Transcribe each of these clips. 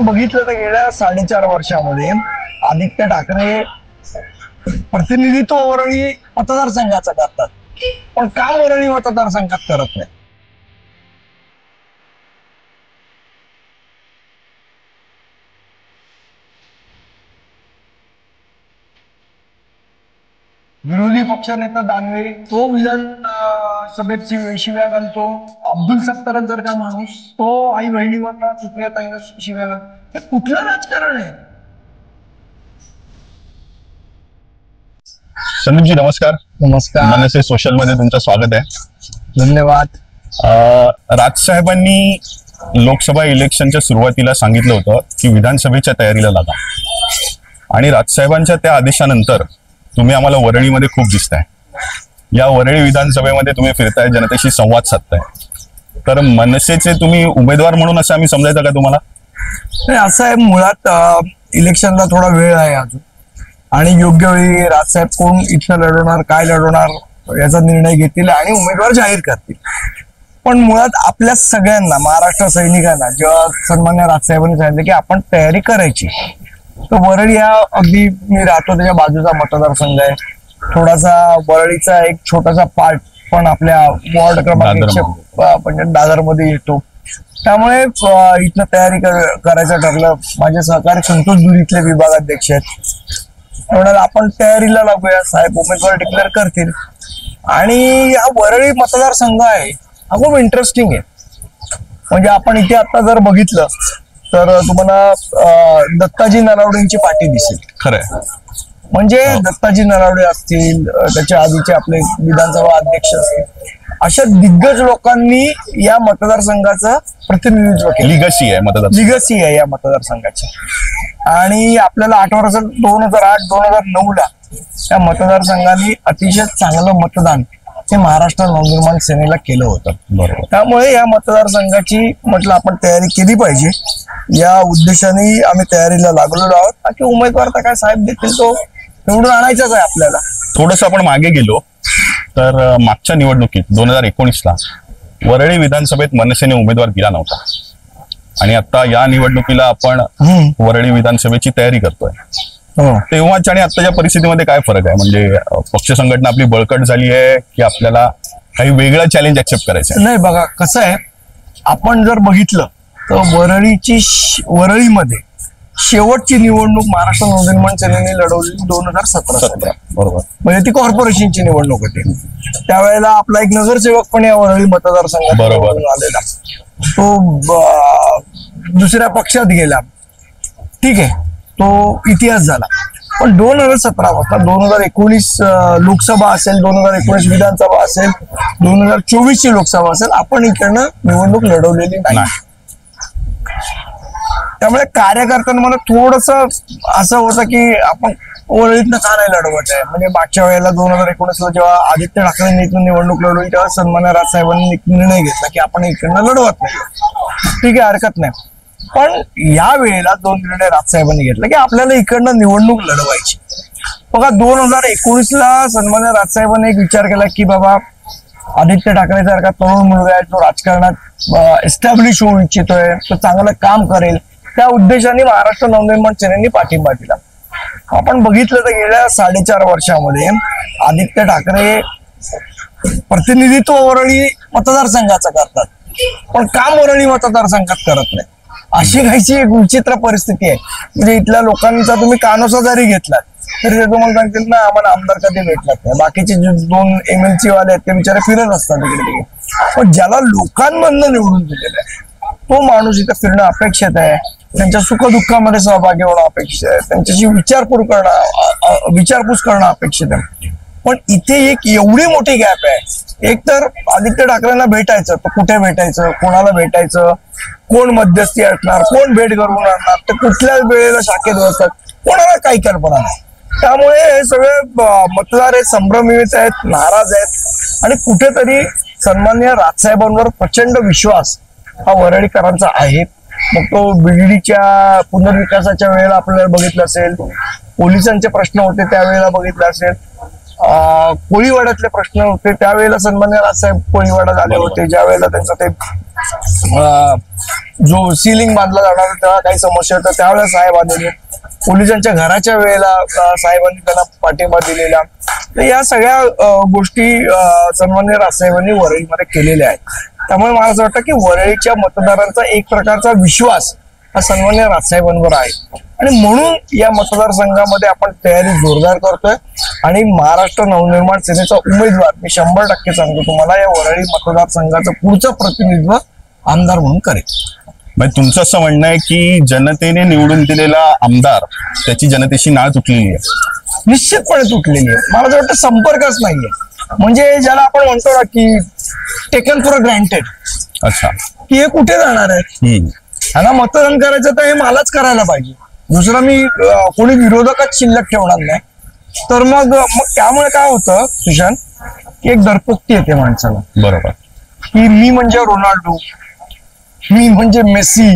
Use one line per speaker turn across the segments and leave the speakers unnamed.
बघितलं तर गेल्या 4.5 वर्षामध्ये आदित्य ठाकरे प्रतिनिधित्व वरळी मतदारसंघाचं करतात, पण का वरळी मतदारसंघात करत नाही? विरोधी पक्षनेता दानवे तो विधान सभेत शिव्या घालतो. अब्दुल सत्तार जर का माणूस तो आई बहिणीवरना चुकण्यात शिव्या घालतो. हे कुठलं राजकारण आहे?
संदीपजी नमस्कार.
नमस्कार.
मनसे सोशल मध्ये तुमचं स्वागत आहे.
धन्यवाद.
राजसाहेबांनी लोकसभा इलेक्शनच्या सुरुवातीला सांगितलं होतं की विधानसभेच्या तयारीला लागा, आणि राजसाहेबांच्या त्या आदेशानंतर तुम्ही आम्हाला वरळीमध्ये खूप दिसताय. या वरळी विधानसभेमध्ये तुम्ही फिरताय, जनतेशी संवाद साधताय. तर मनसेचे तुम्ही उमेदवार म्हणून असं आम्ही समजायचं का तुम्हाला?
नाही, असं आहे, मुळात इलेक्शनला थोडा वेळ आहे अजून, आणि योग्य वेळी राजसाहेब कोण इथं लढवणार, काय लढवणार याचा निर्णय घेतील आणि उमेदवार जाहीर करतील. पण मुळात आपल्या सगळ्यांना, महाराष्ट्र सैनिकांना, जेव्हा सन्मान्य राजसाहेबांनी सांगितलं की आपण तयारी करायची, तर वरळी हा अगदी मी राहतो त्याच्या बाजूचा मतदारसंघ आहे. थोडासा वरळीचा एक छोटासा पार्ट पण आपल्या वॉर्ड क्रमांक 150 दादरमध्ये येतो. त्यामुळे इथनं तयारी करायचं ठरलं. माझे सहकारी संतोष दूर इथले विभागाध्यक्ष आहेत. एवढ्याला आपण तयारीला लागूया, साहेब उमेदवार डिक्लेअर करतील. आणि हा वरळी मतदारसंघ आहे हा खूप इंटरेस्टिंग आहे. म्हणजे आपण इथे आता जर बघितलं तर तुम्हाला दत्ताजी नलावडेंची पाठी दिसेल.
खरंय.
म्हणजे दत्ताजी नलावडे असतील, त्याच्या आधीचे आपले विधानसभा अध्यक्ष असतील, अशा दिग्गज लोकांनी या मतदारसंघाचं प्रतिनिधित्व केलं. लिगसी आहे या मतदारसंघाची. आणि आपल्याला आठवत असेल 2008-2009ला या मतदारसंघाने अतिशय चांगलं मतदान हे महाराष्ट्र नवनिर्माण सेनेला केलं होतं.
बरोबर.
त्यामुळे या मतदारसंघाची म्हटलं आपण तयारी केली पाहिजे. या उद्देशाने आम्ही तयारीला लागलेलो आहोत. बाकी उमेदवार तर काय साहेब देतील तो निवडून आणायचाच आहे आपल्याला.
थोडस आपण मागे गेलो तर मागच्या निवडणुकीत 2019ला वरळी विधानसभेत मनसेने उमेदवार दिला नव्हता, आणि आता या निवडणुकीला आपण वरळी विधानसभेची तयारी करतोय. तेव्हाच्या आणि आताच्या परिस्थितीमध्ये काय फरक आहे? म्हणजे पक्ष संघटना आपली बळकट झाली आहे की आपल्याला काही वेगळं चॅलेंज ऍक्सेप्ट करायचं?
नाही, बघा कसं आहे, आपण जर बघितलं तर वरळीमध्ये शेवटची निवडणूक महाराष्ट्र नवनिर्माण सेनेने लढवली 2017.
बरोबर.
म्हणजे ती कॉर्पोरेशनची निवडणूक होती. त्यावेळेला आपला एक नगरसेवक पण या वरळी मतदारसंघात आलेला, तो दुसऱ्या पक्षात गेला. ठीक आहे, तो इतिहास झाला. पण 2017 पासून 2019 लोकसभा असेल, 2019 विधानसभा असेल, 2024ची लोकसभा असेल, आपण इकडनं निवडणूक लढवलेली नाही. त्यामुळे कार्यकर्त्यांमध्ये थोडस असं होतं की आपण वरळीतनं का नाही लढवत आहे. म्हणजे मागच्या वेळेला 2019ला जेव्हा आदित्य ठाकरेंनी इथून निवडणूक लढवली तेव्हा सन्मान्य राजसाहेबांनी निर्णय घेतला की आपण इकडनं लढवत नाही. ठीक आहे, हरकत नाही. पण या वेळेला 2 निर्णय राजसाहेबांनी घेतला की आपल्याला इकडनं निवडणूक लढवायची. बघा, 2019ला सन्मान्य राजसाहेबांनी एक विचार केला की बाबा आदित्य ठाकरे सारखा तरुण मुलगा आहे, तो राजकारणात एस्टॅब्लिश होऊ इच्छितोय, तो चांगलं काम करेल. त्या उद्देशाने महाराष्ट्र नवनिर्माण सेनेने पाठिंबा दिला. आपण बघितलं तर गेल्या 4.5 वर्षामध्ये आदित्य ठाकरे प्रतिनिधित्व वरळी मतदारसंघाचं करतात, पण काम वरळी मतदारसंघात करत नाही. अशी काहीची एक विचित्र परिस्थिती आहे. म्हणजे इथल्या लोकांचा तुम्ही कानोसा जरी घेतला तरी ते तुम्हाला सांगतील ना आम्हाला आमदार कधी भेटलाच नाही. बाकीचे जे 2 MLC वाले आहेत ते बिचारे फिरत असतात इकडे तिकडे. पण ज्याला लोकांमधनं निवडून दिलेलं आहे तो माणूस इथं फिरणं अपेक्षित आहे. त्यांच्या सुखदुःखामध्ये सहभागी होणं अपेक्षित आहे. त्यांच्याशी विचारपूस करणं अपेक्षित आहे. पण इथे एक एवढी मोठी गॅप आहे. एक तर आदित्य ठाकरेंना भेटायचं, तर कुठे भेटायचं, कोणाला भेटायचं, कोण मध्यस्थी असणार, कोण भेट करून आणणार, तर कुठल्या वेळेला शाखेत बसतात, कोणाला काही कल्पना नाही. त्यामुळे हे सगळे मतदार हे संभ्रमित आहेत, नाराज आहेत. आणि कुठेतरी सन्मान्य राजसाहेबांवर प्रचंड विश्वास हा वरळीकरांचा आहे. मग तो बीडीच्या पुनर्विकासाच्या वेळेला आपल्याला बघितलं असेल, पोलिसांचे प्रश्न होते त्यावेळेला बघितलं असेल, कोळीवाड्यातले प्रश्न होते त्यावेळेला सन्मान्य राजसाहेब कोळीवाड्यात आले होते, ज्या वेळेला त्यांचा ते जो सीलिंग बांधला जाणार तेव्हा काही समस्या होत्या, त्यावेळेला साहेब आलेले. पोलिसांच्या घराच्या वेळेला साहेबांनी त्यांना पाठिंबा दिलेला. तर या सगळ्या गोष्टी सन्मान्य राजसाहेबांनी वरळीमध्ये केलेल्या आहेत. त्यामुळे मला असं वाटतं की वरळीच्या मतदारांचा एक प्रकारचा विश्वास हा सन्मान्य राजसाहेबांवर आहे आणि म्हणून या मतदारसंघामध्ये आपण तयारी जोरदार करतोय आणि महाराष्ट्र नवनिर्माण सेनेचा उमेदवार मी 100% सांगतो तुम्हाला या वरळी मतदारसंघाचं पुढचं प्रतिनिधित्व आमदार म्हणून करेल.
म्हणजे तुमचं असं म्हणणं आहे की जनतेने निवडून दिलेला आमदार त्याची जनतेशी नाळ तुटलेली आहे?
निश्चितपणे तुटलेली आहे. मला असं वाटतं संपर्कच नाहीये. म्हणजे ज्याला आपण म्हणतो ना की टेकन फॉर ग्रँटेड.
अच्छा.
की हे कुठे जाणार आहे, त्यांना मतदान करायचं तर हे मलाच करायला पाहिजे, दुसरं मी कोणी विरोधकच शिल्लक ठेवणार नाही. तर मग त्यामुळे काय होतं सुशांत की एक दरपोक्ती येते माणसाला.
बरोबर.
की मी म्हणजे रोनाल्डो, मी म्हणजे मेसी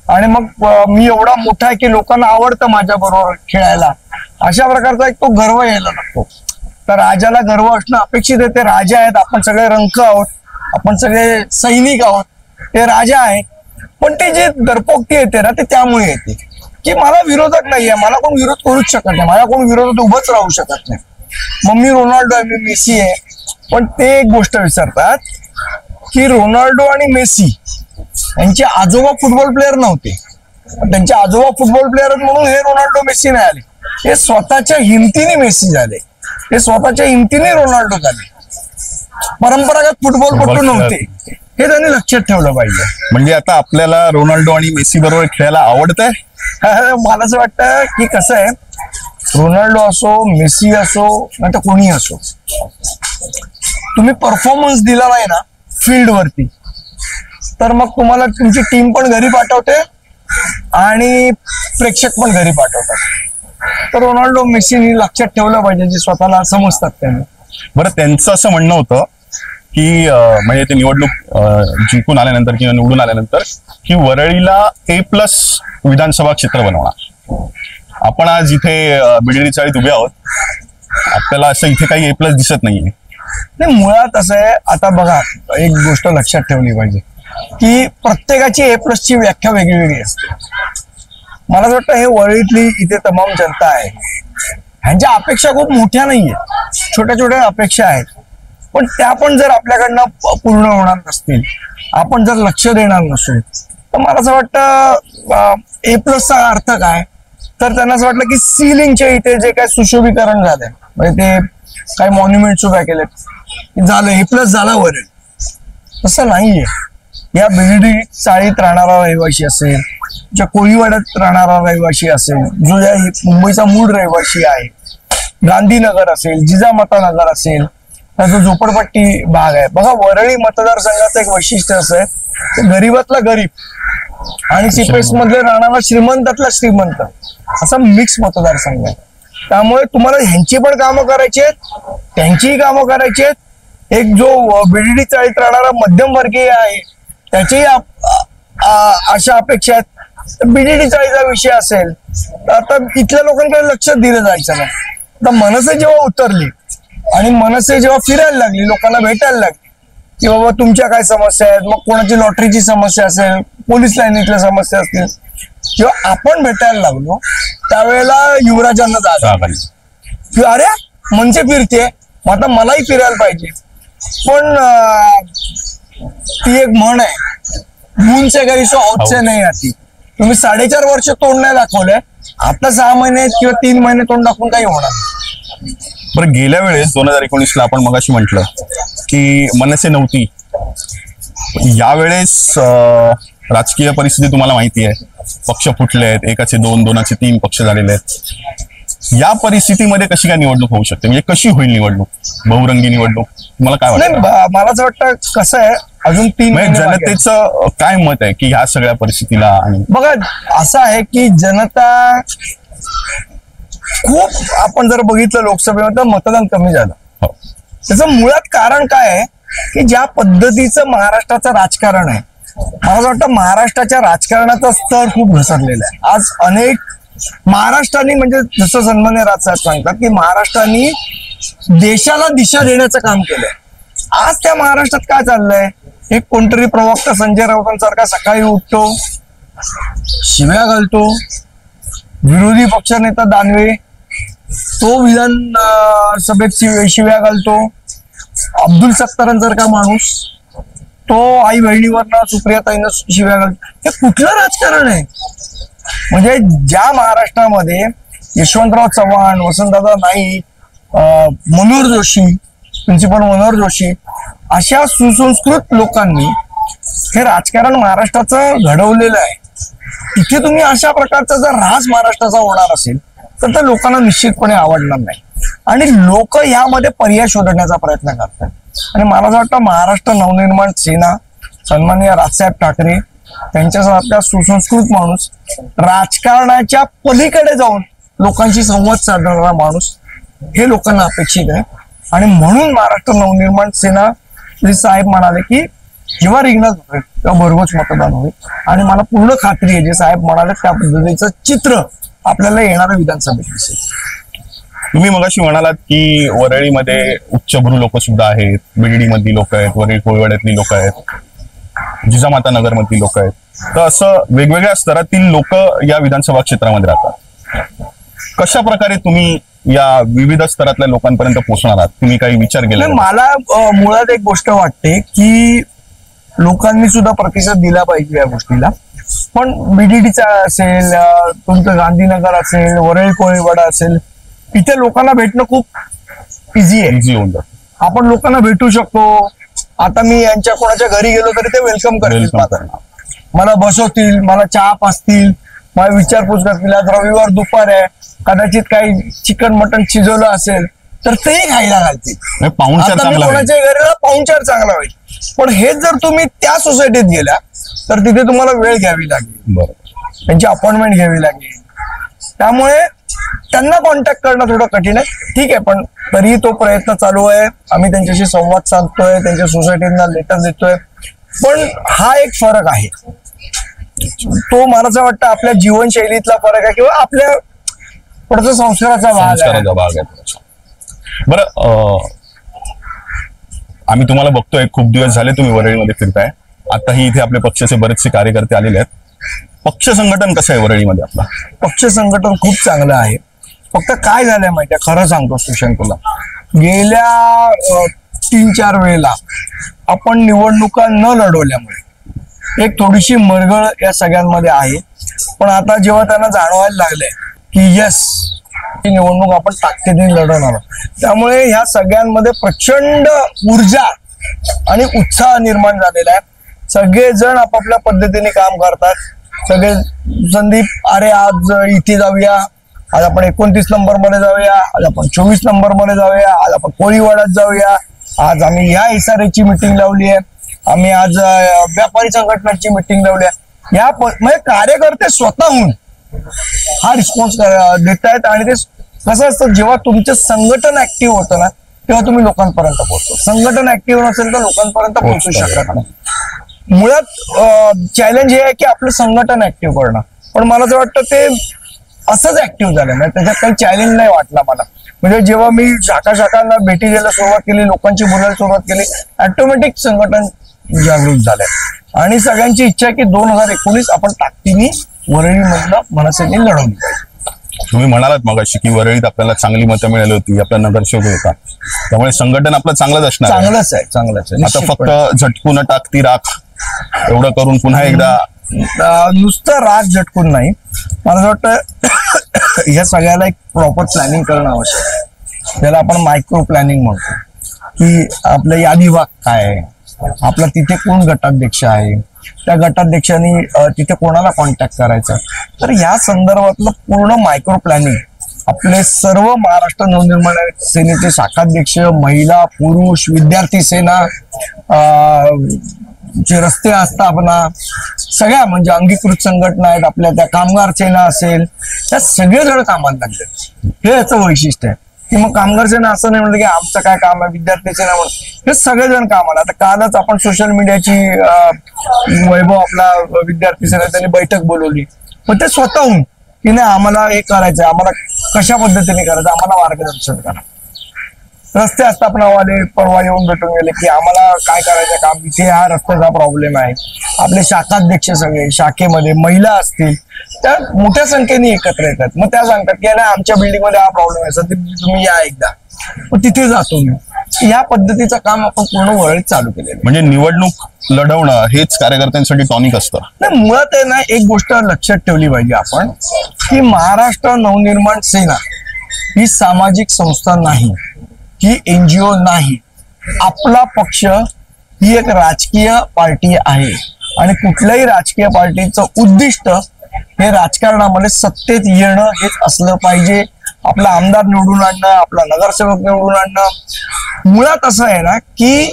आणि मग मी एवढा मोठा आहे की लोकांना आवडतं माझ्या बरोबर खेळायला, अशा प्रकारचा एक तो गर्व यायला लागतो. तर राजाला गर्व असणं अपेक्षित आहे. ते राजा आहेत, आपण सगळे रंक आहोत, आपण सगळे सैनिक आहोत, ते राजा आहे. पण ते जे दरपोक्ती येते ना ते त्यामुळे येते की मला विरोधक नाहीये, मला कोण विरोध करूच शकत नाही, मला कोण विरोधात उभंच राहू शकत नाही. मग मी रोनाल्डो आहे, मी मेसी आहे. पण ते एक गोष्ट विसरतात की रोनाल्डो आणि मेसी यांचे आजोबा फुटबॉल प्लेअर नव्हते. त्यांचे आजोबा फुटबॉल प्लेअर म्हणून हे रोनाल्डो मेसी नाही आले. हे स्वतःच्या हिमतीने मेसी झाले, हे स्वतःच्या हिमतीने रोनाल्डो झाले. परंपरागत फुटबॉलपटू नव्हते, हे त्यांनी लक्षात ठेवलं पाहिजे.
म्हणजे आता आपल्याला रोनाल्डो आणि मेसी बरोबर खेळायला आवडतंय?
मला असं वाटतं की कसं आहे, रोनाल्डो असो, मेसी असो, नाही तर कोणी असो, तुम्ही परफॉर्मन्स दिला नाही ना फील्ड वरती तर मग तुम्हाला तुमची टीम पण घरी पाठवते आणि प्रेक्षक पण घरी पाठवतात. तर रोनाल्डो मेसीनी लक्षात ठेवलं पाहिजे जे स्वतःला समजतात त्यांना.
बरं, त्यांचं असं म्हणणं होतं की म्हणजे ते निवडणूक जिंकून आल्यानंतर किंवा निवडून आल्यानंतर की वरळीला A+ विधानसभा क्षेत्र बनवणार. आपण आज इथे BDD चाळीत उभे आहोत, आपल्याला असं इथे काही A+ दिसत नाहीये.
नाही, मुळात असं आहे, आता बघा एक गोष्ट लक्षात ठेवली पाहिजे की प्रत्येकाची A+ ची व्याख्या वेगळी वेगळी असते. मला असं वाटतं हे वरळीतली इथे तमाम जनता आहे, ह्यांच्या अपेक्षा खूप मोठ्या नाहीये, छोट्या छोट्या अपेक्षा आहेत. पण त्या पण जर आपल्याकडनं पूर्ण होणार नसतील, आपण जर लक्ष देणार नसू, तर मला असं वाटतं A+ चा अर्थ काय, तर त्यांना असं वाटलं की सीलिंगच्या इथे जे काय सुशोभीकरण झालंय, म्हणजे ते काही मॉन्युमेंट्स उभ्या केलेत, झालं A+ झाला वरळी. तसं नाहीये. या BDD चाळीत राहणारा रहिवासी असेल, ज्या कोळीवाड्यात राहणारा रहिवासी असेल, जो या मुंबईचा मूळ रहिवासी आहे, गांधीनगर असेल, जिजामाता नगर असेल, त्याचा झोपडपट्टी भाग आहे. बघा वरळी मतदारसंघाचं एक वैशिष्ट्य असं आहे की गरीबातला गरीब आणि CPS मधले राहणारा श्रीमंतातला श्रीमंत असा मिक्स मतदारसंघ आहे. त्यामुळे तुम्हाला ह्यांची पण कामं करायची आहेत, त्यांचीही कामं करायची आहेत. एक जो BDD चाळीत राहणारा मध्यमवर्गीय आहे त्याचीही अशा अपेक्षा आहेत. BDD चाळीचा विषय असेल तर आता इथल्या लोकांकडे लक्ष दिलं जायचं नाही. आता मनसे जेव्हा उतरली आणि मनसे जेव्हा फिरायला लागली, लोकांना भेटायला लागली की बाबा तुमच्या काय समस्या आहेत, मग कोणाची लॉटरीची समस्या असेल, पोलीस लाईनीतल्या समस्या असतील, जेव्हा आपण भेटायला लागलो त्यावेळेला युवराजांना जागा की अरे मनसे फिरते, मग आता मलाही फिरायला पाहिजे. पण ती एक म्हण आहे, मूनचे घरी सो औचे नाही आती. तुम्ही 4.5 वर्ष तोंड नाही दाखवलंय, आता 6 महिने किंवा 3 महिने तोंड दाखवून काही होणार.
बरं, गेल्या वेळेस 2019ला आपण मगाशी म्हटलं की मनसे नव्हती. यावेळेस राजकीय परिस्थिती तुम्हाला माहिती आहे, पक्ष फुटले आहेत, एकाचे 2, 2चे 3 पक्ष झालेले आहेत. या परिस्थितीमध्ये कशी काय निवडणूक होऊ शकते, म्हणजे कशी होईल निवडणूक, बहुरंगी निवडणूक, तुम्हाला काय वाटतं?
मला असं वाटतं कसं आहे, अजून 3
म्हणजे जनतेचं काय मत आहे की ह्या सगळ्या परिस्थितीला? आणि
बघा असं आहे की जनता खूप, आपण जर बघितलं लोकसभेमध्ये मतदान कमी झालं. त्याचं मुळात कारण काय आहे की ज्या पद्धतीचं महाराष्ट्राचं राजकारण आहे, मला असं वाटतं महाराष्ट्राच्या राजकारणाचा स्तर खूप घसरलेला आहे. आज अनेक महाराष्ट्राने, म्हणजे जसं सन्मान्य राजसाहेब सांगतात की महाराष्ट्राने देशाला दिशा देण्याचं काम केलंय. आज त्या महाराष्ट्रात काय चाललंय, एक कोणतरी प्रवक्ता संजय राऊतांसारखा सकाळी उठतो, शिव्या घालतो, विरोधी पक्षनेता दानवे तो विधान सभेत शिव्या घालतो, अब्दुल सत्तारांसारखा माणूस तो आई बहिणीवरनं सुप्रियाताईंना शिव्या घालतो. हे कुठलं राजकारण आहे? म्हणजे ज्या महाराष्ट्रामध्ये यशवंतराव चव्हाण, वसंतदादा नाईक, मनोहर जोशी, प्रिन्सिपल मनोहर जोशी अशा सुसंस्कृत लोकांनी हे राजकारण महाराष्ट्राचं घडवलेलं आहे, तिथे तुम्ही अशा प्रकारचा जर ऱ्हास महाराष्ट्राचा होणार असेल तर त्या लोकांना निश्चितपणे आवडणार नाही. आणि लोक यामध्ये पर्याय शोधण्याचा प्रयत्न करतात. आणि मला असं वाटतं महाराष्ट्र नवनिर्माण सेना, सन्माननीय राजसाहेब ठाकरे त्यांच्यासारखा सुसंस्कृत माणूस, राजकारणाच्या पलीकडे जाऊन लोकांशी संवाद साधणारा माणूस हे लोकांना अपेक्षित आहे. आणि म्हणून महाराष्ट्र नवनिर्माण सेना साहेब म्हणाले की जेव्हा रिंगणात होईल तेव्हा भरघोस मतदान होईल. आणि मला पूर्ण खात्री आहे जे साहेब म्हणाले त्या पद्धतीचं चित्र आपल्याला येणाऱ्या विधानसभेत दिसेल.
तुम्ही मगाशी म्हणालात की वरळीमध्ये उच्चभ्रू लोक सुद्धा आहेत, बीडडी मधली लोक आहेत, वरळी कोळीवाड्यातली लोक आहेत, जिजामाता नगर मधली लोक आहेत. तर असं वेगवेगळ्या स्तरातील लोक या विधानसभा क्षेत्रामध्ये राहतात. कशा प्रकारे तुम्ही या विविध स्तरातल्या लोकांपर्यंत पोहोचणार आहात? तुम्ही काही विचार केला?
मला मुळात एक गोष्ट वाटते की लोकांनी सुद्धा प्रतिसाद दिला पाहिजे या गोष्टीला. पण बीडीडीचा असेल, तुमचं गांधीनगर असेल, वरळी कोळीवाडा असेल, इथे लोकांना भेटणं खूप इझी आहे. आपण लोकांना भेटू शकतो. आता मी यांच्या कोणाच्या घरी गेलो तरी ते वेलकम करतील, मला बसवतील, मला चहा पाजतील, मला विचारपूस करतील. आज रविवार दुपार आहे, कदाचित काही चिकन मटन शिजवलं असेल तर तेही खायला घालतील. कोणाच्या घरी पाहुणचार चांगला होईल. पण हेच जर तुम्ही त्या सोसायटीत गेल्या तर तिथे तुम्हाला वेळ घ्यावी लागेल, त्यांची अपॉइंटमेंट घ्यावी लागेल. त्यामुळे त्यांना कॉन्टॅक्ट करणं थोडं कठीण आहे. ठीक आहे, पण तरी तो प्रयत्न चालू आहे. आम्ही त्यांच्याशी संवाद साधतोय, त्यांच्या सोसायटींना लेटर देतोय. पण हा एक फरक आहे, तो मला असं वाटतं आपल्या जीवनशैलीतला फरक आहे किंवा आपल्या थोडासा संस्काराचा भाग आहे.
बरं, आम्ही तुम्हाला बघतोय, खूप दिवस झाले तुम्ही वरळीमध्ये फिरताय. आताही इथे आपल्या पक्षाचे बरेचसे कार्यकर्ते आलेले आहेत. पक्ष संघटन कसं आहे वरळीमध्ये? आपला
पक्ष संघटन खूप चांगलं आहे. फक्त काय झालंय माहितीये, खरं सांगतो सुशांत तुला, गेल्या 3-4 वेळेला आपण निवडणुका न लढवल्यामुळे एक थोडीशी मरगळ या सगळ्यांमध्ये आहे. पण आता जेव्हा त्यांना जाणवायला लागलंय की यस ही निवडणूक आपण ताकदीने लढवणार, त्यामुळे ह्या सगळ्यांमध्ये प्रचंड ऊर्जा आणि उत्साह निर्माण झालेला आहे. सगळेजण आपापल्या पद्धतीने काम करतात. सगळे संदीप, अरे आज इथे जाऊया, आज आपण 29 नंबर मध्ये जाऊया, आज आपण 24 नंबर मध्ये जाऊया, आज आपण कोळीवाड्यात जाऊया, आज आम्ही ह्या इशाऱ्याची मिटिंग लावली आहे, आम्ही आज व्यापारी संघटनाची मिटिंग लावली आहे. या म्हणजे कार्यकर्ते स्वतःहून हा रिस्पॉन्स देत आहेत. आणि ते कसं असतं, जेव्हा तुमचं संघटन ऍक्टिव्ह होतं ना तेव्हा तुम्ही लोकांपर्यंत पोहोचतो. संघटन ऍक्टिव्ह नसेल तर लोकांपर्यंत पोहोचू शकत नाही. मुळात चॅलेंज हे आहे की आपलं संघटन ऍक्टिव्ह करणं. पण मला असं वाटतं ते असंच ऍक्टिव्ह झालं नाही, त्याच्यात काही चॅलेंज नाही वाटला मला. म्हणजे जेव्हा मी शाखांना भेटी द्यायला सुरुवात केली, लोकांची बोलायला सुरुवात केली, ऑटोमॅटिक संघटन जागृत झालंय. आणि सगळ्यांची इच्छा आहे की 2019 आपण ताकदीने वरळीमधलं मनसेने लढवली पाहिजे.
तुम्ही म्हणालात मगाशी की वरळीत आपल्याला चांगली मतं मिळाली होती, आपला नगरसेवक होता, त्यामुळे संघटन आपलं चांगलंच असणार.
चांगलंच आहे.
आता फक्त झटकून टाकती राख एवढं करून पुन्हा एकदा
नुसतं राग झटकून नाही, मला असं वाटतं या सगळ्याला एक प्रॉपर प्लॅनिंग करणं आवश्यक आहे. त्याला आपण मायक्रो प्लॅनिंग म्हणतो की आपलं यादी भाग काय आहे, आपला तिथे कोण गटाध्यक्ष आहे, त्या गटाध्यक्षांनी तिथे कोणाला कॉन्टॅक्ट करायचा. तर या संदर्भातलं पूर्ण मायक्रो प्लॅनिंग आपले सर्व महाराष्ट्र नवनिर्माण सेनेचे शाखाध्यक्ष, महिला, पुरुष, विद्यार्थी सेना, जे रस्ते आस्थापना, सगळ्या म्हणजे अंगीकृत संघटना आहेत आपल्या, त्या कामगार सेना असेल, त्या सगळेजण कामाला लागले. हे याचं वैशिष्ट्य आहे की मग कामगार सेना असं नाही म्हणलं की आमचं काय काम आहे, विद्यार्थी सेना म्हणून हे सगळेजण कामाला. आता कालच आपण सोशल मीडियाची वैभव आपला विद्यार्थी सेना त्यांनी बैठक बोलवली, पण ते स्वतःहून की नाही आम्हाला हे करायचंय, आम्हाला कशा पद्धतीने करायचं, आम्हाला मार्गदर्शन करा. रस्ते आस्थापनावाले परवा येऊन भेटून गेले की आम्हाला काय करायचं काम, इथे हा रस्त्याचा प्रॉब्लेम आहे. आपले शाखाध्यक्ष सगळे शाखेमध्ये महिला असतील त्या मोठ्या संख्येने एकत्र येतात. मग त्या सांगतात की नाही आमच्या बिल्डिंगमध्ये हा प्रॉब्लेम आहे, सर तुम्ही या एकदा. मग तिथे जातो मी. या पद्धतीचं काम आपण पूर्ण वरळीत चालू केलेलं.
म्हणजे निवडणूक लढवणं हेच कार्यकर्त्यांसाठी टॉनिक असतं.
नाही, मुळात आहे ना, एक गोष्ट लक्षात ठेवली पाहिजे आपण की महाराष्ट्र नवनिर्माण सेना ही सामाजिक संस्था नाही, ही NGO नाही. आपला पक्ष ही एक राजकीय पार्टी आहे आणि कुठल्याही राजकीय पार्टीचं उद्दिष्ट हे राजकारणामध्ये सत्तेत येणं हेच असलं पाहिजे. आपला आमदार निवडून आणणं, आपला नगरसेवक निवडून आणणं. मुळात असं आहे ना की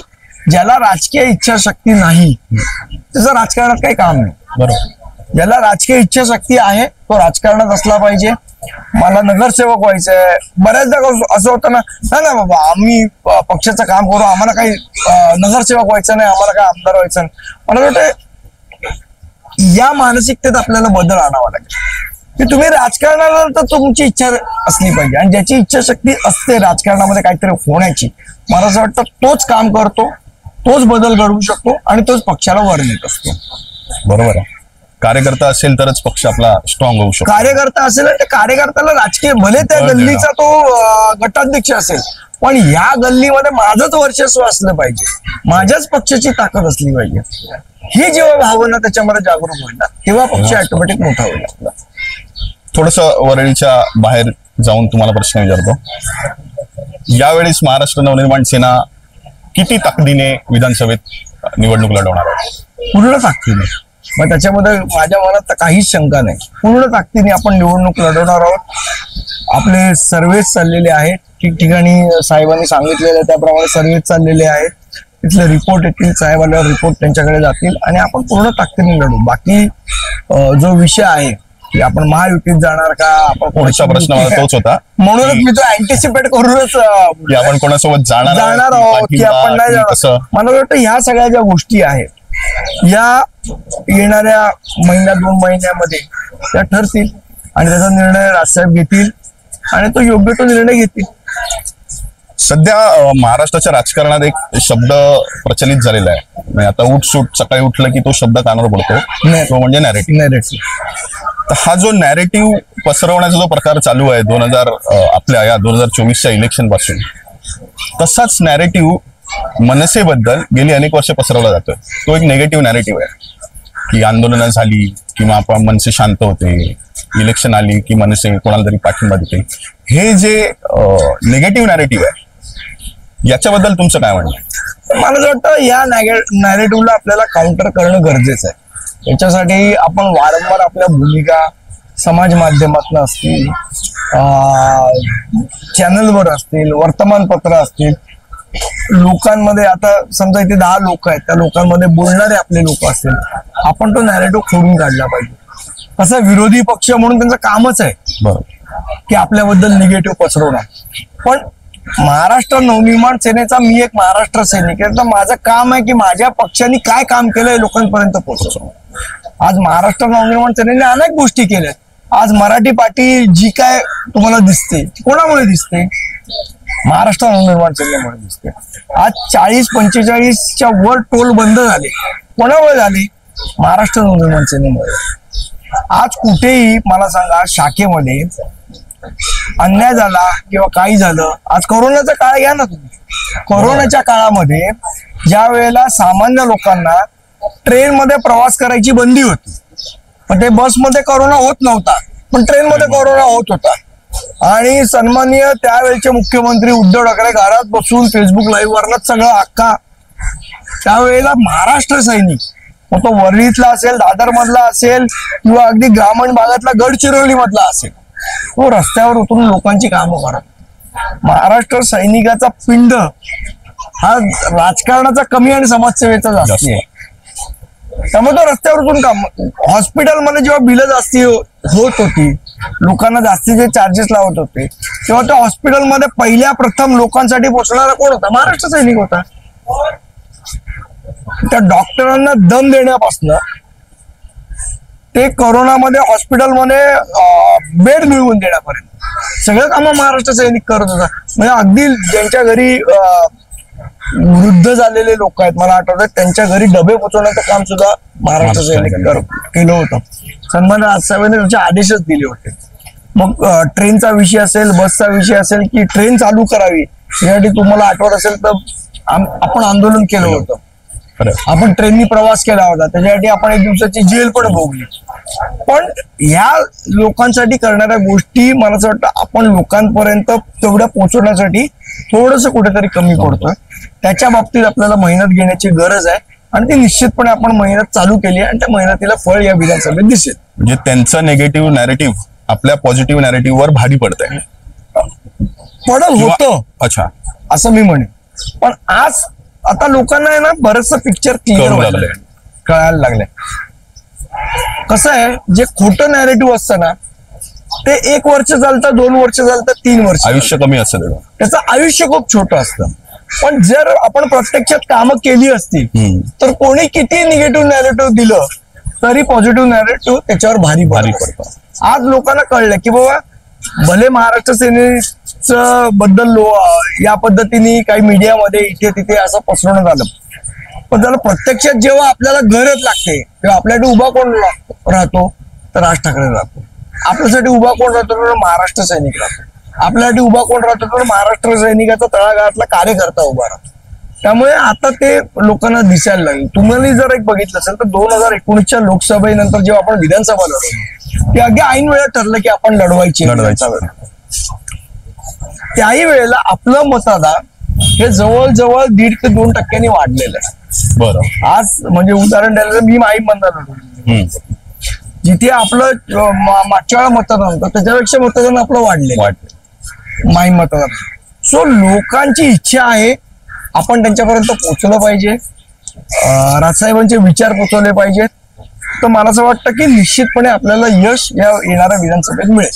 ज्याला राजकीय इच्छाशक्ती नाही त्याचं राजकारणात काही काम नाही.
बरोबर.
ज्याला राजकीय इच्छाशक्ती आहे तो राजकारणात असला पाहिजे. मला नगरसेवक व्हायचंय, बऱ्याचदा असं होतं ना, ना बाबा आम्ही पक्षाचं काम करू, आम्हाला काही नगरसेवक व्हायचं नाही, आम्हाला काही आमदार व्हायचं नाही. मला वाटतं या मानसिकतेत आपल्याला बदल आणावा लागेल की तुम्ही राजकारणाला तर तुमची इच्छा असली पाहिजे आणि ज्याची इच्छाशक्ती असते राजकारणामध्ये काहीतरी होण्याची, मला असं वाटतं तोच काम करतो, तोच बदल घडवू शकतो आणि तोच पक्षाला वर नेत असतो.
बरोबर आहे. कार्यकर्ता असेल तरच पक्ष आपला स्ट्रॉंग होऊ शकतो.
कार्यकर्ता असेल तर कार्यकर्त्याला राजकीय भले त्या गल्लीचा तो गटाध्यक्ष असेल पण या गल्लीमध्ये माझंच वर्चस्व असलं पाहिजे, माझ्याच पक्षाची ताकद असली पाहिजे. ही जेव्हा भावना त्याच्यामध्ये जागरूक होईल ना तेव्हा पक्ष ऑटोमॅटिक मोठा होईल आपला.
थोडस वरळीच्या बाहेर जाऊन तुम्हाला प्रश्न विचारतो. यावेळेस महाराष्ट्र नवनिर्माण सेना किती ताकदीने विधानसभेत निवडणूक लढवणार आहे?
पूर्ण ताकदीने. मग त्याच्यामध्ये माझ्या मनात तर काहीच शंका नाही. पूर्ण ताकदीने आपण निवडणूक लढवणार आहोत. आपले सर्वेच चाललेले आहेत, ठिकठिकाणी साहेबांनी सांगितलेलं त्याप्रमाणे सर्वेच चाललेले आहेत. तिथले रिपोर्ट येतील, साहेबांना रिपोर्ट त्यांच्याकडे जातील आणि आपण पूर्ण ताकदीने लढू. बाकी जो विषय आहे की आपण महायुतीत जाणार का, आपण
पुढचा प्रश्न मला तोच होता.
म्हणूनच मी तो अँटिसिपेट करूनच
की आपण कोणासोबत जाणार
आहोत की आपण नाही जाणार. मला वाटतं ह्या सगळ्या ज्या गोष्टी आहेत या येणाऱ्या महिन्यात 2 महिन्यामध्ये त्या ठरतील आणि त्याचा निर्णय राजसाहेब घेतील आणि तो योग्य तो निर्णय घेतील.
सध्या महाराष्ट्राच्या राजकारणात एक शब्द प्रचलित झालेला आहे, म्हणजे आता उठसूट सकाळी उठलं की तो शब्द कानावर पडतो, तो म्हणजे नॅरेटिव्ह. तर हा जो नॅरेटिव्ह पसरवण्याचा जो प्रकार चालू आहे आपल्या या 2024च्या इलेक्शन पासून, तसाच नॅरेटिव्ह मनसेबद्दल गेली अनेक वर्ष पसरवला जातोय. तो एक निगेटिव्ह नॅरेटिव्ह आहे की आंदोलनं झाली किंवा आपण मनसे शांत होते, इलेक्शन आली की मनसे कोणाला तरी पाठिंबा देते. हे जे निगेटिव्ह नॅरेटिव्ह आहे याच्याबद्दल तुमचं काय म्हणणं आहे?
मला असं वाटतं या नॅरेटिव्हला आपल्याला काउंटर करणं गरजेचं आहे. याच्यासाठी आपण वारंवार आपल्या भूमिका समाज माध्यमातून असतील, चॅनलवर असतील, वर्तमानपत्र असतील, लोकांमध्ये आता समजा इथे 10 लोक आहेत, त्या लोकांमध्ये बोलणारे आपले लोक असतील, आपण तो नॅरेटिव्ह खोडून काढला पाहिजे. तसं विरोधी पक्ष म्हणून त्यांचं कामच आहे
बरोबर
की आपल्याबद्दल निगेटिव्ह पसरवणं. पण महाराष्ट्र नवनिर्माण सेनेचा मी एक महाराष्ट्र सैनिक आहे, तर माझं काम आहे की माझ्या पक्षाने काय काम केलंय लोकांपर्यंत पोहोचवणं. आज महाराष्ट्र नवनिर्माण सेनेने अनेक गोष्टी केल्या. आज मराठी पार्टी जी काय तुम्हाला दिसते कोणामुळे दिसते? महाराष्ट्र नवनिर्माण सेनेमुळे दिसते. आज 40-45च्या वर टोल बंद झाले, कोणामुळे झाले? महाराष्ट्र नवनिर्माण सेनेमुळे. आज कुठेही मला सांगा शाखेमध्ये अन्याय झाला किंवा काही झालं, आज कोरोनाचा काळ घ्या ना तुम्ही. कोरोनाच्या काळामध्ये ज्या वेळेला सामान्य लोकांना ट्रेनमध्ये प्रवास करायची बंदी होती, पण ते बसमध्ये कोरोना होत नव्हता पण ट्रेनमध्ये कोरोना होत होता. आणि सन्माननीय त्यावेळेचे मुख्यमंत्री उद्धव ठाकरे घरात बसून फेसबुक लाईव्ह वरनच सगळं अख्खा त्यावेळेला महाराष्ट्र सैनिक, मग तो वरळीतला असेल, दादर मधला असेल किंवा अगदी ग्रामीण भागातला गडचिरोली मधला असेल, तो रस्त्यावर उतरून लोकांची कामं करत. महाराष्ट्र सैनिकाचा पिंड हा राजकारणाचा कमी आणि समाजसेवेचा जास्त आहे. त्यामुळे तो रस्त्यावर उतरून काम. हॉस्पिटलमध्ये जेव्हा बिलं जास्ती होत होती, लोकांना जास्तीचे चार्जेस लावत होते, तेव्हा त्या हॉस्पिटलमध्ये पहिल्या प्रथम लोकांसाठी पोहोचणारा कोण होता? महाराष्ट्र सैनिक होता. त्या डॉक्टरांना दम देण्यापासून ते कोरोनामध्ये हॉस्पिटलमध्ये बेड मिळवून देण्यापर्यंत सगळं कामं महाराष्ट्र सैनिक करत होता. म्हणजे अगदी ज्यांच्या घरी वृद्ध झालेले लोक आहेत, मला आठवतं त्यांच्या घरी डबे पोचवण्याचं काम सुद्धा महाराष्ट्र सैनिक केलं होतं. सन्मान राजसाहेबांनी त्याचे आदेशच दिले होते. मग ट्रेनचा विषय असेल, बसचा विषय असेल, की ट्रेन चालू करावी यासाठी तुम्हाला आठवत असेल तर आपण आंदोलन केलं होतं. आपण ट्रेननी प्रवास केला होता, त्याच्यासाठी आपण 1 दिवसाची जेल पण भोगली. पण ह्या लोकांसाठी करणाऱ्या गोष्टी मला असं वाटतं आपण लोकांपर्यंत तेवढ्या पोहोचवण्यासाठी थोडंसं कुठेतरी कमी पडतोय. त्याच्या बाबतीत आपल्याला मेहनत घेण्याची गरज आहे आणि ती निश्चितपणे आपण मेहनत चालू केली आणि त्या मेहनतीला फळ या विधानसभेत दिसेल.
म्हणजे त्यांचं नेगेटिव्ह नॅरेटिव्ह आपल्या पॉझिटिव्ह नॅरेटिव्ह वर भारी पडतंय.
पडत होतं
अच्छा
असं मी म्हणेन. पण आज आता लोकांना आहे ना बरंचसं पिक्चर क्लिअर कळायला लागलंय. कसं आहे, जे खोटं नॅरेटिव्ह असतं ना ते 1 वर्ष चालतं, 2 वर्ष चालतं, 3 वर्ष
आयुष्य कमी असतं,
त्याचं आयुष्य खूप छोटं असतं. पण जर आपण प्रत्यक्षात कामं केली असती तर कोणी किती निगेटिव्ह नॅरेटिव्ह दिलं तरी पॉझिटिव्ह नॅरेटिव्ह त्याच्यावर भारी पडतं. आज लोकांना कळलं की बाबा भले महाराष्ट्र सेनेचं बद्दल या पद्धतीने काही मीडियामध्ये इथे तिथे असं पसरवण्यात आलं, पण त्याला प्रत्यक्षात जेव्हा आपल्याला गरज लागते तेव्हा आपल्यासाठी उभा कोण राहतो तर राज ठाकरे राहतो. आपल्यासाठी उभा कोण राहतो तर महाराष्ट्र सैनिक राहतो. आपल्यासाठी उभा कोण राहतो तर महाराष्ट्र सैनिकाचा तळागाळातला कार्यकर्ता उभा राहतो. त्यामुळे आता ते लोकांना दिसायला लागेल. तुम्हाला जर एक बघितलं असेल तर 2019च्या लोकसभेनंतर जेव्हा आपण विधानसभा लढवली ते अगदी ऐन वेळा ठरलं की आपण लढवायची. त्याही वेळेला आपलं मतदान हे जवळजवळ 1.5 ते 2% वाढलेलं आहे.
बरं.
आज म्हणजे उदाहरण द्यायला मी माहीम मतदान लढवलं, जिथे आपलं मागच्या वेळा मतदान होतं त्याच्यापेक्षा मतदान आपलं वाढले माहीम मतदान. सो लोकांची इच्छा आहे आपण त्यांच्यापर्यंत पोहोचलं पाहिजे, राजसाहेबांचे विचार पोहोचवले पाहिजेत. तर मला असं वाटतं की निश्चितपणे आपल्याला यश या येणाऱ्या विधानसभेत मिळेल.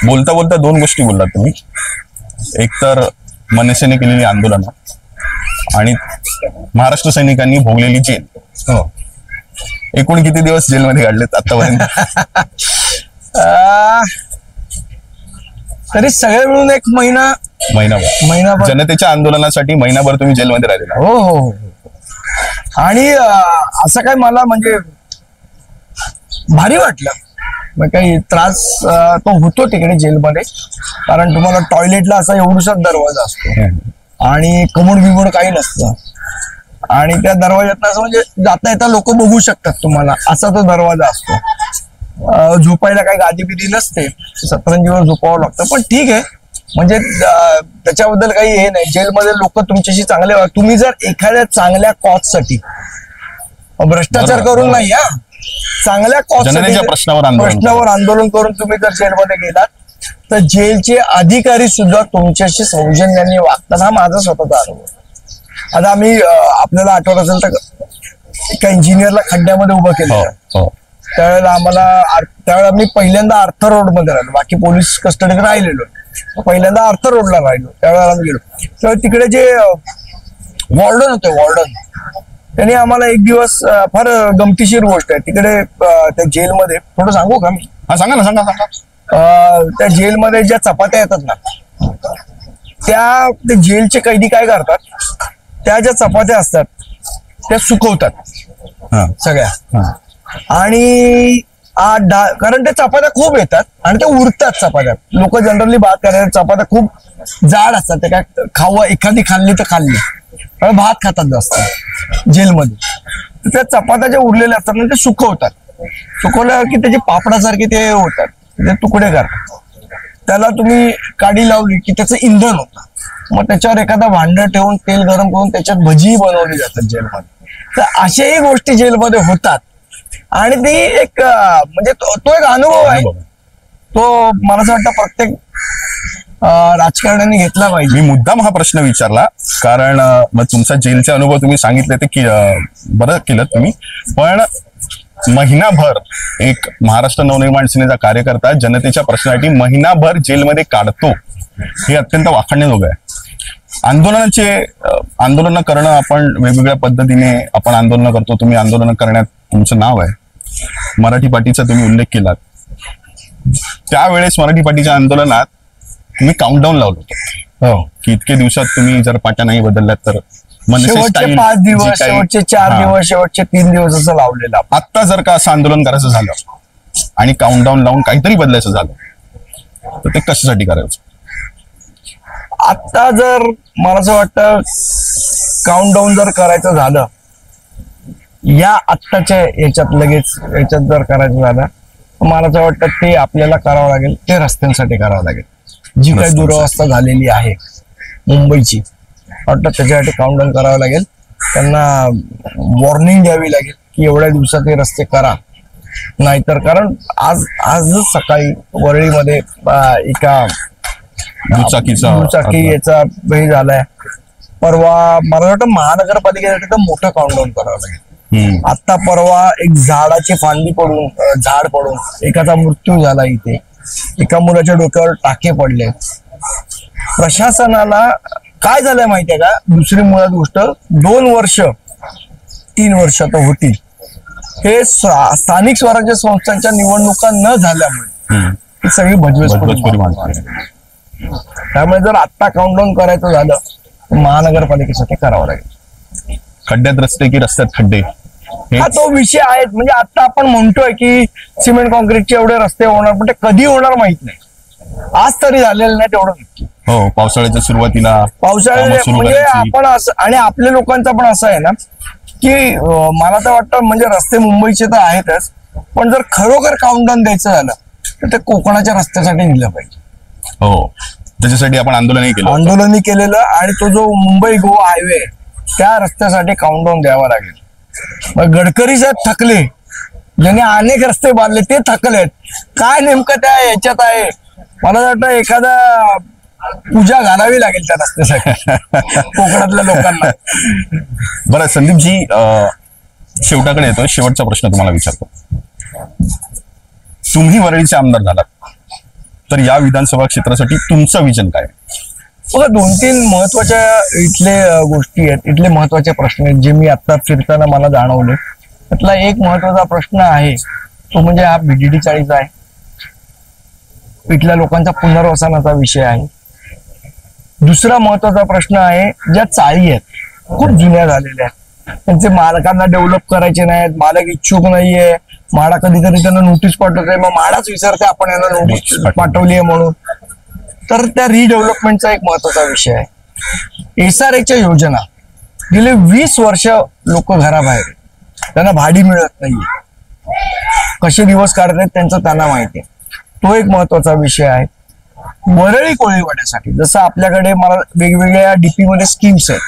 बोलता बोलता 2 गोष्टी बोललात तुम्ही. एक तर मनसेने केलेली आंदोलनं आणि महाराष्ट्र सैनिकांनी भोगलेली जेल. एकूण किती दिवस जेलमध्ये काढलेत आतापर्यंत?
तरी सगळे मिळून 1 महिनाभर
जनतेच्या आंदोलनासाठी महिनाभर तुम्ही जेलमध्ये राहिलेला.
हो. आणि असं काय मला म्हणजे भारी वाटलं. मग काही त्रास तो होतो तिकडे जेलमध्ये, कारण तुम्हाला टॉयलेटला असा एवढासा दरवाजा असतो आणि कमोड बिमोड काही नसतं आणि त्या दरवाज्यात असं म्हणजे जाता येता लोक बघू शकतात तुम्हाला, असा तो दरवाजा असतो. झोपायला काही गादी बिदी नसते, सतरंजीवर झोपावं लागतं. पण ठीक आहे, म्हणजे त्याच्याबद्दल काही हे नाही. जेलमध्ये लोक तुमच्याशी चांगले, तुम्ही जर एखाद्या चांगल्या कॉजसाठी भ्रष्टाचार करून नाही, चांगल्या कॉजसाठी प्रश्नावर आंदोलन करून तुम्ही जर जेलमध्ये गेलात तर जेलचे अधिकारी सुद्धा तुमच्याशी सौजन्याने वागतात. हा माझा स्वतःचा अनुभव. आता आम्ही आपल्याला आठवत असेल तर एका इंजिनियरला खड्ड्यामध्ये उभं केलं, त्यावेळेला त्यावेळेला मी पहिल्यांदा आर्थर रोड मध्ये राहिलो, बाकी पोलीस कस्टडीत राहिलेलो. पहिल्यांदा आर्थर रोडला राहिलो, त्यावेळेला आम्ही गेलो. तर तिकडे जे वॉर्डन होते, त्यांनी आम्हाला एक दिवस, फार गमतीशीर गोष्ट आहे तिकडे त्या जेलमध्ये, थोडं सांगू का मी?
सांगा ना.
त्या जेलमध्ये ज्या चपात्या येतात ना त्या जेलचे कैदी काय करतात, त्या ज्या चपात्या असतात त्या सुकवतात सगळ्या. आणि कारण त्या चपात्या खूप येतात आणि त्या उरतात चपात्या. लोक जनरली भात करायच्या चपात्या खूप जाड असतात, ते काय खावं, एखादी खाल्ली तर खाल्ली, भात खातात जास्त जेलमध्ये. त्या चपात्या ज्या उरलेल्या असतात ना ते सुकवतात. सुकवल्यावर की त्याचे पापडासारखे ते होतात, ते तुकडे करतात. त्याला तुम्ही काडी लावली की त्याचं इंधन होतं. मग त्याच्यावर एखादा भांड ठेवून तेल गरम करून त्याच्यात भजी बनवली जातात जेलमध्ये. तर अशाही गोष्टी जेलमध्ये होतात आणि ती एक म्हणजे तो एक अनुभव आहे, तो मला असं वाटतं प्रत्येक राजकारण्यांनी घेतला पाहिजे.
मी मुद्दाम हा प्रश्न विचारला कारण मग तुमचा जेलचा अनुभव तुम्ही सांगितले ते बरं केलं तुम्ही. पण महिनाभर एक महाराष्ट्र नवनिर्माण सेनेचा कार्यकर्ता जनतेच्या प्रश्नासाठी महिनाभर जेलमध्ये काढतो, हे अत्यंत वाखाणण्याजोगं आहे. आंदोलन करणं, आपण वेगवेगळ्या पद्धतीने आपण आंदोलन करतो. तुम्ही आंदोलन करण्यात तुमचं नाव आहे. मराठी पार्टीचा तुम्ही उल्लेख केलात. त्यावेळेस मराठी पार्टीच्या आंदोलनात मी काउंटडाऊन लावलं होतं
हो.
की इतके दिवसात तुम्ही जर पाट्या नाही बदलल्यात तर मनसे
शेवटचे
style
5
जी
दिवस,
काही-
शेवटचे 4
हा.
दिवस, शेवटचे 3 दिवस असं लावलेलं आपण.
आत्ता जर का असं आंदोलन करायचं झालं आणि काउंटडाऊन लावून काहीतरी बदलायचं झालं तर ते कशासाठी करायचं?
आता जर मला असं वाटतं काउंटडाऊन जर करायचं झालं या आत्ताच्या याच्यात लगेच याच्यात जर करायचं झालं तर मला असं वाटतं ते आपल्याला करावं लागेल, ते रस्त्यांसाठी करावं लागेल. जी काही
रस्त्यांसाठी.
दुरवस्था झालेली आहे मुंबईची, वाटतं त्याच्यासाठी काउंटडाऊन करावं लागेल. त्यांना वॉर्निंग द्यावी लागेल की एवढ्या दिवसात हे रस्ते करा, नाहीतर कारण आजच सकाळी वरळीमध्ये एका दुचाकी याचा हे झालाय. परवा मला वाटतं महानगरपालिकेसाठी तर मोठं काउंटडाऊन करावं लागेल. आता परवा एक झाडाची फांदी पडून झाड पडून एकाचा मृत्यू झाला इथे, एका मुलाच्या डोक्यावर टाके पडले. प्रशासनाला काय झालंय माहितीये का? दुसरी मुळात गोष्ट 2 वर्ष 3 वर्ष तर होतील हे स्थानिक स्वराज्य संस्थांच्या निवडणुका न झाल्यामुळे ही सगळी भजबजपुरी माणसं. त्यामुळे जर आता काउंटडाऊन करायचं झालं तर महानगरपालिकेसाठी करावं लागेल.
खड्ड्यात रस्ते की रस्त्यात खड्डे
हा तो विषय आहे. म्हणजे आता आपण म्हणतोय की सिमेंट कॉन्क्रीटचे एवढे रस्ते होणार, पण ते कधी होणार माहित नाही. आज तरी झालेलं नाही तेवढं नक्की.
हो, पावसाळ्याच्या सुरुवातीला
पावसाळ्यात
सुरू
म्हणजे
करायची.
आपण असं, आणि आपल्या लोकांचं पण असं आहे ना की मला तर वाटतं म्हणजे रस्ते मुंबईचे तर आहेतच, पण जर खरोखर काउंटडाऊन द्यायचं झालं तर ते कोकणाच्या रस्त्यासाठी दिलं पाहिजे.
हो, त्याच्यासाठी आपण आंदोलनही केलं होतं.
आंदोलनही केलेलं, आणि तो जो मुंबई गोवा हायवे त्या रस्त्यासाठी काउंटडाऊन द्यावा लागेल. मग गडकरी साहेब थकले, ज्यांनी अनेक रस्ते बांधले ते थकलेत. काय नेमकं त्या याच्यात आहे मला वाटतं एखादा पूजा घालावी लागेल त्या रस्त्यासाठी कोकणातल्या लोकांना.
बरं संदीपजी, शेवटाकडे येतोय. शेवटचा प्रश्न तुम्हाला विचारतो. तुम्ही वरळीचे आमदार झालात तर या विधानसभा क्षेत्रासाठी तुमचं विजन काय?
बघा, 2-3 महत्वाच्या इथले गोष्टी आहेत, इथले महत्वाचे प्रश्न आहेत जे मी आता फिरताना मला जाणवले. त्यातला एक महत्वाचा प्रश्न आहे तो म्हणजे हा BDD 40 आहे. इथल्या लोकांचा पुनर्वसनाचा विषय आहे. दुसरा महत्वाचा प्रश्न आहे ज्या चाळी आहेत खूप जुन्या झालेल्या आहेत, त्यांचे मालकांना डेव्हलप करायचे नाहीत, मालक इच्छुक नाहीये, म्हाडा कधीतरी त्यांना नोटीस पाठवते, मग म्हाडाच विचारते आपण यांना नोटीस पाठवली आहे म्हणून. तर त्या रिडेव्हलपमेंटचा एक महत्वाचा विषय आहे. SRAच्या योजना गेले 20 वर्ष लोक घराबाहेर, त्यांना भाडी मिळत नाहीये, कसे दिवस काढतात त्यांचं त्यांना माहिती आहे. तो एक महत्वाचा विषय आहे. वरळी कोळीवाड्यासाठी जसं आपल्याकडे मला वेगवेगळ्या DP मध्ये स्कीम्स आहेत,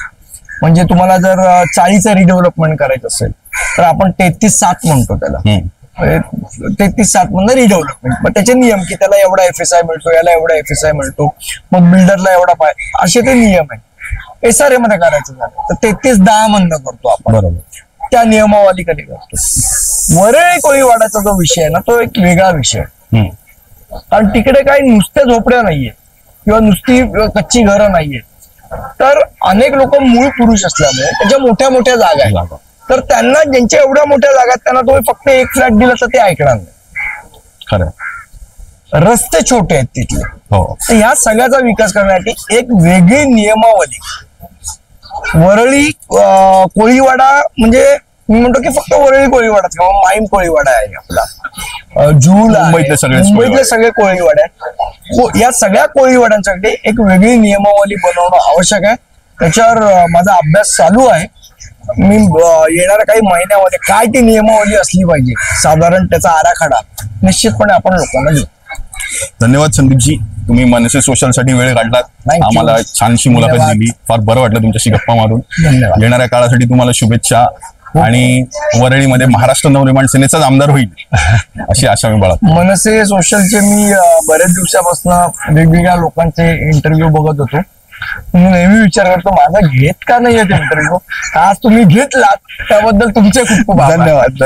म्हणजे तुम्हाला जर चाळीचं रिडेव्हलपमेंट करायचं असेल तर आपण 33-7 म्हणतो त्याला. 33-7 म्हणजे रिडेव्हलपमेंट. मग त्याचे नियम की त्याला एवढा FSI मिळतो, याला एवढा FSI मिळतो, मग बिल्डरला एवढा असे ते नियम आहेत. SRA मध्ये करायचं झालं तर 33-10 म्हणणं करतो आपण.
बरोबर.
त्या नियमावली कधी करतो. वरळी कोळीवाड्याचा जो विषय आहे ना तो एक वेगळा विषय आहे. कारण तिकडे काही नुसत्या झोपड्या नाहीये किंवा नुसती कच्ची घरं नाहीये, तर अनेक लोक मूळ पुरुष असल्यामुळे त्यांच्या मोठ्या मोठ्या जागा आहेत. तर त्यांना ज्यांच्या एवढ्या मोठ्या जागा आहेत त्यांना तुम्ही फक्त एक फ्लॅट दिला तर ते ऐकणार नाही.
खरं.
रस्ते छोटे आहेत तिथले.
हो.
तर ह्या सगळ्याचा विकास करण्यासाठी एक वेगळी नियमावली. वरळी कोळीवाडा म्हणजे मी म्हणतो की फक्त वरळी कोळीवाडाच किंवा माईम कोळीवाडा आहे आपला, झूल आहे, मुंबईतले सगळे कोळीवाडे आहेत. या सगळ्या कोळीवाड्यांसाठी एक वेगळी नियमावली बनवणं आवश्यक आहे. त्याच्यावर माझा अभ्यास चालू आहे. मी येणाऱ्या काही महिन्यामध्ये काय ती नियमावली असली पाहिजे साधारण त्याचा आराखडा निश्चितपणे आपण लोकांना देऊ.
धन्यवाद संदीपजी, तुम्ही मनसे सोशल साठी वेळ काढलात, आम्हाला छानशी मुलाखत दिली. फार बरं वाटलं तुमच्याशी गप्पा मारून.
धन्यवाद.
येणाऱ्या काळासाठी तुम्हाला शुभेच्छा, आणि वरळीमध्ये महाराष्ट्र नवनिर्माण सेनेचाच आमदार होईल अशी आशा मी बाळगतो.
मनसे सोशलचे मी बरेच दिवसापासून वेगवेगळ्या लोकांचे इंटरव्ह्यू बघत होतो. मी नेहमी विचार करतो माझा घेत का नाही इंटरव्ह्यू. आज तुम्ही घेतलात त्याबद्दल तुमचे खूप खूप
धन्यवाद.